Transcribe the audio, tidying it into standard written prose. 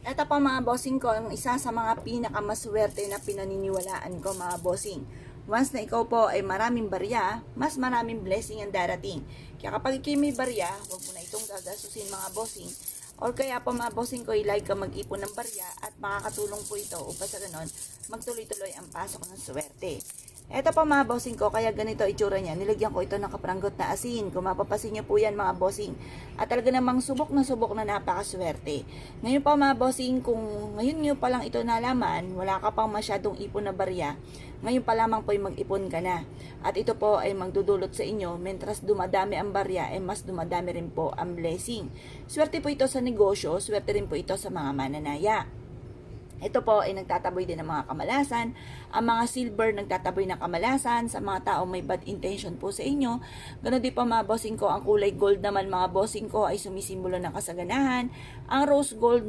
Ito pa mga bossing ko, ang isa sa mga pinakamaswerte na pinaniniwalaan ko mga bossing. Once na ikaw po ay maraming barya, mas maraming blessing ang darating. Kaya kapag ikaw may barya, huwag mo na itong gagasusin mga bossing. Or kaya po mga bossing ko, like ka mag-ipon ng barya at makakatulong po ito upang sa ganon, magtuloy-tuloy ang pasok ng swerte. Ito pa mga bossing ko, kaya ganito itsura niya. Nilagyan ko ito ng kapranggot na asin. Kung mapapasin niyo po yan mga bossing. At talaga namang subok na napakaswerte. Ngayon pa mga bossing, kung ngayon nyo pa lang ito nalaman, wala ka pang masyadong ipon na barya, ngayon pa lamang po ay mag-ipon ka na. At ito po ay magdudulot sa inyo, mentras dumadami ang barya, ay mas dumadami rin po ang blessing. Swerte po ito sa negosyo, swerte rin po ito sa mga mananaya. Ito po ay nagtataboy din ng mga kamalasan. Ang mga silver nagtataboy ng kamalasan sa mga tao may bad intention po sa inyo. Ganun din po mga bossing ko, ang kulay gold naman mga bossing ko ay sumisimbolo ng kasaganahan. Ang rose gold